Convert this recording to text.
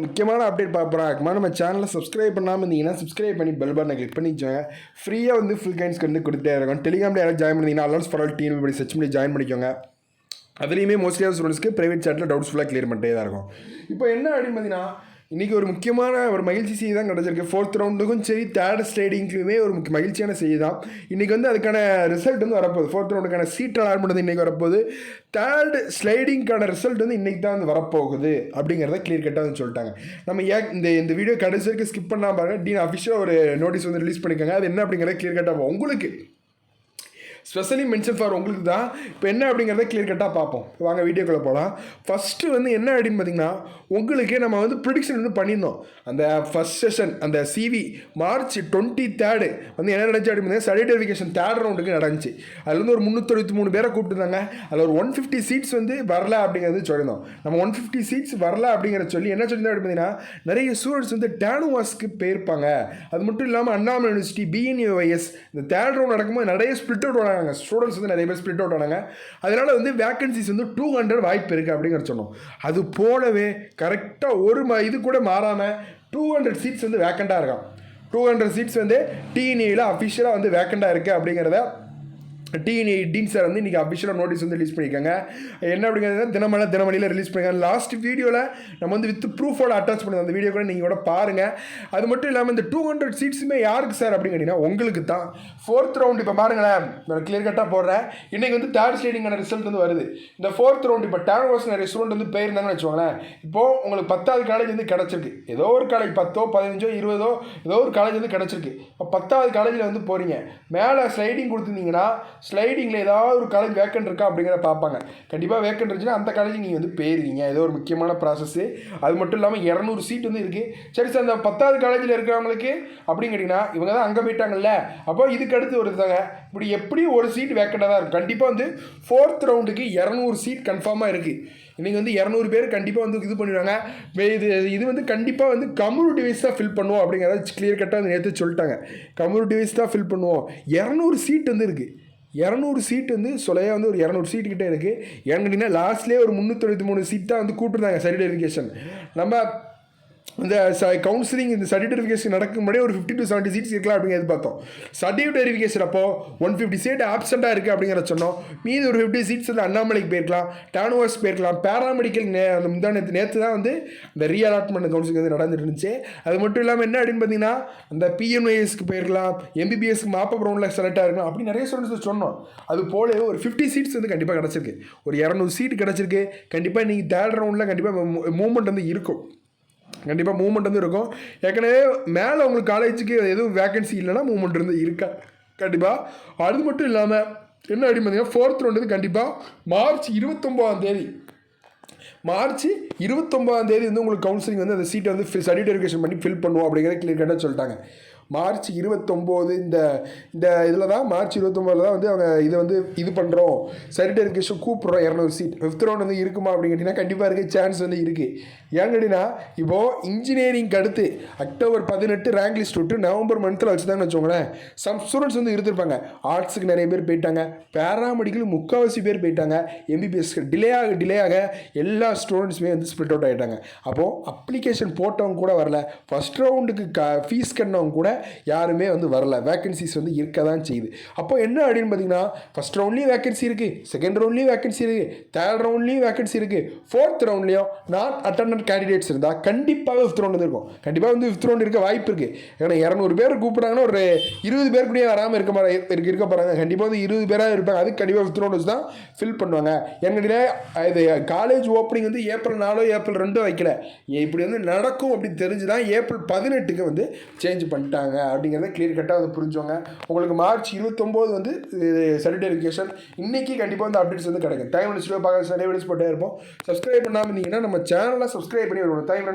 முக்கியமான அப்டேட் பார்க்குறோம். நம்ம சேனலை சப்ஸ்கிரைப் பண்ணாமல் இருந்தீங்கன்னா சப்ஸ்கிரைப் பண்ணி பெல் பட்டனை கிளிக் பண்ணி வச்சுங்க. ஃப்ரீயாக வந்து ஃபுல் கைண்ட்ஸ் வந்து கொடுத்துட்டே இருக்கும். டெலிகிராமில் யாராவது ஜாயின் பண்ணிங்கன்னா அலர்ஸ் ஃபார் ஆல் டிஎன்பி படி சர்ச் பண்ணி ஜாயின் பண்ணிக்கோங்க. அதுலேயுமே மோஸ்ட்லி ஸ்டூடெண்ட்ஸ்க்கு ப்ரைவேட் சாட்டில் டவுட்ஸ் ஃபுல்லாக கிளியர் பண்ணிட்டே தான் இருக்கும். இப்போ என்ன அப்படின்னு பார்த்தீங்கன்னா இன்றைக்கி ஒரு முக்கியமான ஒரு மகிழ்ச்சி செய்தி தான் கிடச்சிருக்கு. 4th ரவுண்டுக்கும் சரி தேர்ட் ஸ்டேடிங்க்குமே ஒரு மகிழ்ச்சியான செய்தி தான். இன்றைக்கி வந்து அதுக்கான ரிசல்ட் வந்து வரப்போகுது. 4th ரவுண்டுக்கான சீட் அலாட்மெண்ட் வந்து இன்றைக்கி வரப்போகுது. தேர்ட் ஸ்லைடிங்க்கான ரிசல்ட் வந்து இன்றைக்கி தான் வந்து வரப்போகுது அப்படிங்கிறத கிளியர் கட்டாக வந்து சொல்லிட்டாங்க. நம்ம இந்த வீடியோ கடைசி வரைக்கும் ஸ்கிப் பண்ணாமல் பாருங்கள். டீன் அஃபிஷியலாக ஒரு நோட்டீஸ் வந்து ரிலீஸ் பண்ணிக்கோங்க. அது என்ன அப்படிங்கிறத கிளியர் கட்டாக உங்களுக்கு ஸ்பெஷலி மென்ஷன் ஃபார் உங்களுக்கு தான். இப்போ என்ன அப்படிங்கிறத கிளியர் கட்டாக பார்ப்போம். வாங்க வீடியோக்குள்ளே போகலாம். ஃபஸ்ட்டு வந்து என்ன அப்படின்னு பார்த்தீங்கன்னா உங்களுக்கு நம்ம வந்து ப்ரிடிக்ஷன் வந்து பண்ணியிருந்தோம். அந்த ஃபஸ்ட் செஷன் அந்த சிவி மார்ச் 23 வந்து என்ன நடந்துச்சு அப்படின்னு சர்டிஃபிகேஷன் தேர்ட் ரவுண்டுக்கு நடந்துச்சு. அதில் வந்து ஒரு 363 பேரை கூப்பிட்டுருந்தாங்க. அதில் ஒரு 150 சீட்ஸ் வந்து வரல அப்படிங்கிறது சொல்லியிருந்தோம். நம்ம 150 சீட்ஸ் வரல அப்படிங்கிறத சொல்லி என்ன சொல்லியிருந்தோம் அப்படின்னு பார்த்தீங்கன்னா நிறைய ஸ்டூடெண்ட்ஸ் வந்து டேனுவாஸ்க்கு போயிருப்பாங்க. அது மட்டும் இல்லாமல் அண்ணாமலை யூனிவர்சிட்டி பிஎன்யூஎஸ் இந்த தேர்ட் ரவுண்ட் நடக்கும்போது நிறைய ஸ்பிளிட் அவுட் ஸ்டூடெண்ட்ஸ் வந்து நிறைய பேர் ஸ்பிளிட் அவுட் ஆனாங்க. அதனால வந்து வேகன்சிஸ் வந்து 200 வாய்ப்பு இருக்குது அப்படிங்கிற சொன்னோம். அது போலவே கரெக்டாக இது கூட மாறாமல் 200 சீட்ஸ் வந்து வேக்கண்டாக இருக்கான். 200 சீட்ஸ் வந்து டிஎன்ஏயில் அஃபிஷியலாக வந்து வேக்கண்டாக இருக்குது அப்படிங்கிறத டீன் சார் வந்து இன்றைக்கி அஃபிஷியலாக நோட்டீஸ் வந்து ரிலீஸ் பண்ணியிருக்காங்க. என்ன அப்படிங்கிறது தினமணியில் ரிலீஸ் பண்ணியிருக்காங்க. லாஸ்ட் வீடியோவில் நம்ம வந்து வித் ப்ரூஃபோட அட்டாச் பண்ணுவோம். அந்த வீடியோ கூட நீங்கள் கூட பாருங்கள். அது மட்டும் இல்லாமல் இந்த 200 சீட்ஸுமே யாருக்கு சார் அப்படின்னு கேட்டிங்கன்னா உங்களுக்கு தான். 4th ரவுண்ட் இப்போ பாருங்களேன், நான் கிளியர் கட்டாக போடுறேன். இன்றைக்கி வந்து தேர்ட் ஸ்டேடிங்கான ரிசல்ட் வந்து வருது. இந்த 4th ரவுண்ட் இப்போ டேனுவாஸ் நிறைய ஸ்டூடெண்ட் வந்து போயிருந்தாங்கன்னு வச்சுக்கோங்களேன். இப்போது உங்களுக்கு 10வது காலேஜ் வந்து கிடச்சிருக்கு. ஏதோ ஒரு காலேஜ் 10ஓ 15ஓ 20ஓ ஏதோ ஒரு காலேஜ் வந்து கிடச்சிருக்கு. இப்போ 10வது காலேஜில் வந்து போகிறீங்க. மேலே ஸ்லைடிங் கொடுத்துருந்தீங்கன்னா ஸ்லைடிங்கில் ஏதாவது ஒரு காலேஜ் வேக்கண்ட் இருக்கா அப்படிங்கிற பார்ப்பாங்க. கண்டிப்பாக வேக்கண்ட் இருந்துச்சுன்னா அந்த காலேஜ் நீங்கள் வந்து போயிருவீங்க. ஏதோ ஒரு முக்கியமான ப்ராசஸ்ஸு. அது மட்டும் இல்லாமல் 200 சீட் வந்து இருக்குது. சரி சார், அந்த 10வது காலேஜில் இருக்கிறவங்களுக்கு அப்படின்னு கேட்டிங்கன்னா இவங்க தான் அங்கே போயிட்டாங்கல்ல, அப்போ இதுக்கு அடுத்து ஒரு இதாங்க இப்படி எப்படியும் ஒரு சீட் வேக்கண்டாக தான் இருக்கும். கண்டிப்பாக வந்து 4th ரவுண்டுக்கு 200 சீட் கன்ஃபார்மாக இருக்குது. இன்றைக்கி வந்து 200 பேர் கண்டிப்பாக வந்து இது பண்ணிடுவாங்க. இது வந்து கண்டிப்பாக வந்து கம்யூனிட்டி வைஸ் தான் ஃபில் பண்ணுவோம் அப்படிங்கிறத கிளியர் கட்டாக வந்து நேற்று சொல்லிட்டாங்க. கம்யூனிட்டி வைஸ் தான் ஃபில் பண்ணுவோம். 200 சீட் வந்து இருக்குது. 200 சீட் வந்து சொல்லையாக வந்து ஒரு 200 சீட்டு கிட்டே இருக்குது. ஏன்னு கேட்டிங்கன்னா லாஸ்ட்லேயே ஒரு 393 சீட் தான் வந்து கூப்பிட்டுருந்தாங்க சர்டிஃபிகேஷன். நம்ம இந்த கவுன்சிலிங் இந்த சர்டிஃபிகேஷன் நடக்கும் முன்னாடி ஒரு 50 to 70 சீட்ஸ் இருக்கலாம் அப்படிங்கிறது பார்த்தோம். சர்டிஃபிகேஷன் அப்போ 150 சீட் ஆப்சென்ட்டாக இருக்குது அப்படிங்கிறத சொன்னோம். மீது ஒரு 50 சீட்ஸ் வந்து அண்ணாமலைக்கு போயிருக்கலாம், டேனுவாஸ் போயிருக்கலாம், பேராமெடிக்கல் அந்த நேற்று தான் வந்து இந்த ரீஅலாட்மெண்ட் கவுன்சிலிங் வந்து நடந்துட்டு இருந்துச்சு. அது மட்டும் இல்லாமல் என்ன அப்படின்னு பார்த்தீங்கன்னா அந்த பிஎம்ஐஎஸ்க்கு போயிருக்கலாம், எம்பிபிஎஸ்க்கு மாப்பப் ரவுண்டில் செலக்ட் ஆகிருக்கலாம் அப்படி நிறைய ஸ்டூடெண்ட்ஸ் சொன்னோம். அது போல ஒரு 50 சீட்ஸ் வந்து கண்டிப்பாக கிடச்சிருக்கு. ஒரு 200 சீட் கிடச்சிருக்கு. கண்டிப்பாக நீங்கள் தேர்ட் ரவுண்டில் கண்டிப்பாக மூவ்மெண்ட் வந்து இருக்கும். கண்டிப்பாக மூவ்மெண்ட் வந்து இருக்கும். ஏற்கனவே மேலே உங்களுக்கு காலேஜுக்கு எதுவும் வேகன்சி இல்லைன்னா மூவ்மெண்ட் இருந்து இருக்கா கண்டிப்பாக. அது மட்டும் இல்லாமல் என்ன அப்படின்னு பார்த்தீங்கன்னா 4th ரவுண்டு வந்து கண்டிப்பாக மார்ச் 29 வந்து உங்களுக்கு கவுன்சிலிங் வந்து அந்த சீட்டை வந்து சர்டிஃபிகேஷன் பண்ணி ஃபில் பண்ணுவோம் அப்படிங்கிறத கிளியர் கட்டாக சொல்லிட்டாங்க. மார்ச் 29 இந்த இதில் தான் மார்ச் 29 தான் வந்து அவங்க இதை வந்து இது பண்ணுறோம், சர்டிஃபிகேஷன் கூப்பிட்றோம். 200 சீட் 5th ரவுண்ட் வந்து இருக்குமா அப்படின்னு கேட்டிங்கன்னா கண்டிப்பாக இருக்க சான்ஸ் வந்து இருக்குது. ஏன்னு கேட்டிங்கன்னா இப்போது இன்ஜினியரிங்க்கு அடுத்து அக்டோபர் 18 ரேங்க் லிஸ்ட் விட்டு நவம்பர் மந்த்தில் வச்சுதாங்கன்னு வச்சுக்கோங்களேன். சம் ஸ்டூடெண்ட்ஸ் வந்து இருந்திருப்பாங்க. ஆர்ட்ஸுக்கு நிறைய பேர் போயிட்டாங்க, பேராமெடிக்கல் 3/4 பேர் போயிட்டாங்க, எம்பிபிஎஸ்க்கு டிலே ஆக எல்லா ஸ்டூடெண்ட்ஸுமே வந்து ஸ்ப்ளிட் அவுட் ஆகிட்டாங்க. அப்போது அப்ளிகேஷன் போட்டவங்க கூட வரல, ஃபஸ்ட் ரவுண்டுக்கு ஃபீஸ் கட்டினவங்க கூட யாருமே வந்து வரல. வேக்கன்சிஸ் வந்து இருக்க தான் செய்யுது. அப்போ என்ன அப்படின்னு பார்த்தீங்கன்னா ஃபஸ்ட் ரவுண்ட்லேயும் வேக்கன்சி இருக்குது, செகண்ட் ரவுண்ட்லேயும் வேக்கன்சி இருக்குது, தேர்ட் ரவுண்ட்லேயும் வேக்கன்சி இருக்குது, 4th ரவுண்ட்லேயும் நாட் அட்டெண்டட் கேண்டிடேட்ஸ் இருந்தால் கண்டிப்பாக 5th ரவுண்ட் வந்து இருக்கும். கண்டிப்பாக வந்து 5th ரவுண்ட் இருக்க வாய்ப்பு இருக்குது. ஏன்னா 200 பேர் கூப்பிட்றாங்கன்னா ஒரு 20 பேர் கூட வராமல் இருக்க போகிறாங்க. கண்டிப்பாக வந்து 20 பேராக இருப்பாங்க. அதுக்கு கண்டிப்பாக 5th ரவுண்ட் தான் ஃபில் பண்ணுவாங்க. என்கிட்ட இது காலேஜ் ஓப்பனிங் வந்து ஏப்ரல் 4 ஏப்ரல் 2 வைக்கல. இப்படி வந்து நடக்கும் அப்படின்னு தெரிஞ்சு தான் ஏப்ரல் 18 வந்து சேஞ்ச் பண்ணிட்டாங்க அப்படிங்கிறத கிளியர் கட்டாக வந்து புரிஞ்சோங்க. உங்களுக்கு மார்ச் 29 வந்து சர்டிஃபிகேஷன் இன்னைக்கு கண்டிப்பாக வந்து அப்டேட்ஸ் வந்து கிடைக்கும். டைம் பார்க்க நிறைய வீடியோஸ் போட்டே இருப்போம். சப்ஸ்கிரைப் பண்ணாமல் இருந்தீங்கன்னா நம்ம சேனலை சப்ஸ்கிரைப் பண்ணி வருவோம். டைம்